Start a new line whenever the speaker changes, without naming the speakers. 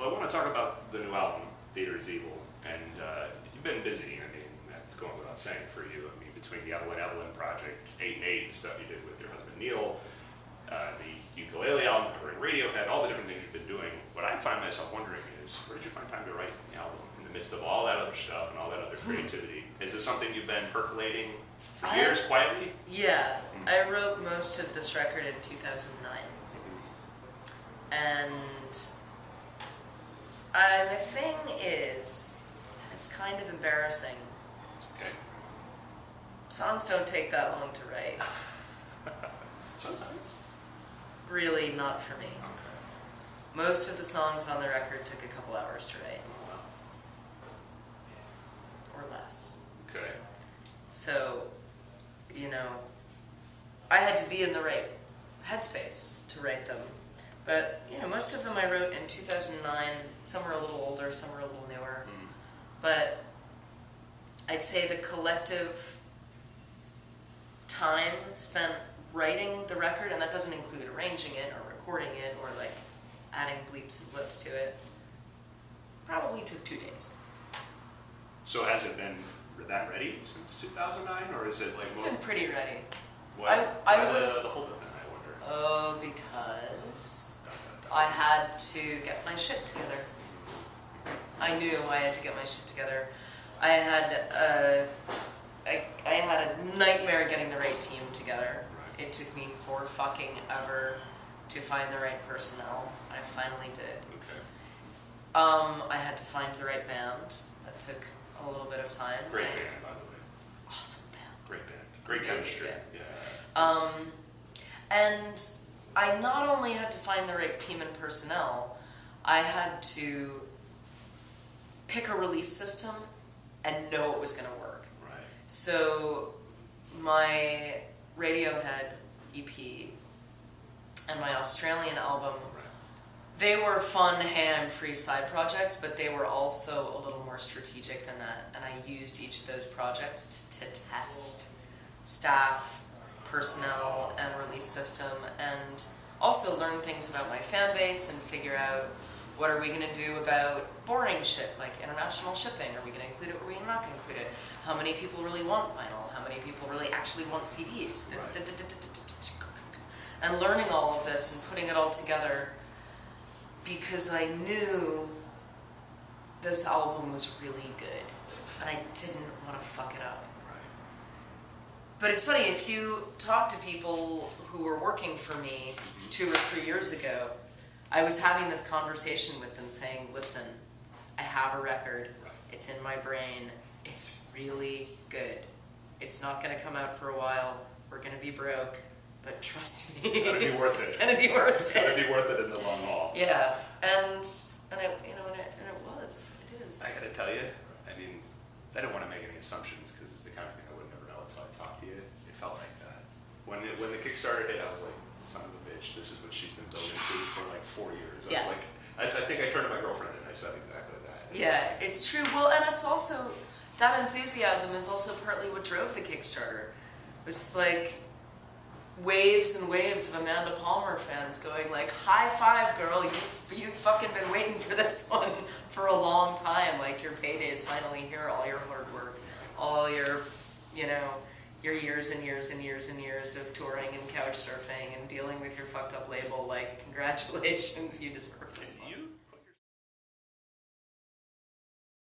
Well, I want to talk about the new album, Theater is Evil, and you've been busy. I mean, that's going without saying for you. I mean, between the Evelyn project, 8 and 8, the stuff you did with your husband Neil, the ukulele album covering Radiohead, all the different things you've been doing. What I find myself wondering is, where did you find time to write the album in the midst of all that other stuff and all that other creativity? Is this something you've been percolating for years quietly?
Yeah, I wrote most of this record in 2009. And the thing is, it's kind of embarrassing.
Okay.
Songs don't take that long to write.
Sometimes.
Really, not for me.
Okay.
Most of the songs on the record took a couple hours to write.
Oh, wow.
Or less.
Okay.
So, you know, I had to be in the right headspace to write them. But, you know, most of them I wrote in 2009. Some were a little older, some were a little newer. But I'd say the collective time spent writing the record, and that doesn't include arranging it or recording it or like adding bleeps and blips to it, probably took 2 days.
So has it been that ready since 2009, or is it like...
It's been pretty ready.
Why the holdup then, I wonder?
Oh, because I had to get my shit together. I knew I had to get my shit together. I had a nightmare getting the right team together.
Right.
It took me forever to find the right personnel. I finally did.
Okay.
I had to find the right band. That took a little bit of time.
Great band, by the way.
Awesome band.
Great band. Great chemistry. Yeah.
And I not only had to find the right team and personnel, I had to pick a release system and know it was going to work.
Right.
So my Radiohead EP and my Australian album, they were fun, hand-free side projects, but they were also a little more strategic than that. And I used each of those projects to test staff, personnel, and release system, and also learn things about my fan base and figure out what are we going to do about boring shit like international shipping. Are we going to include it or are we not going to include it? How many people really want vinyl? How many people really actually want CDs? And learning all of this and putting it all together, because I knew this album was really good and I didn't want to fuck it up. But it's funny, if you talk to people who were working for me 2 or 3 years ago, I was having this conversation with them saying, listen, I have a record, it's in my brain, it's really good. It's not going to come out for a while, we're going to be broke, but trust me,
it's going to be worth it.
It's going to be worth it.
It's going to be worth it in the long haul.
Yeah, and it was, it is.
I got to tell you, I mean, I don't want to make any assumptions because it's the kind of thing I would never know until I talked to you. It felt like that. When the Kickstarter hit, I was like, son of a bitch, this is what she's been building to for like 4 years. I was like, I think I turned to my girlfriend and I said exactly that.
Yeah, it's true. Well, and it's also, that enthusiasm is also partly what drove the Kickstarter. It was like waves and waves of Amanda Palmer fans going like, high five, girl, you've fucking been waiting for this one for a long time. Like, your payday is finally here, all your hard work, all your, your years and years and years and years of touring and couch surfing and dealing with your fucked up label, like, congratulations, you deserve this one.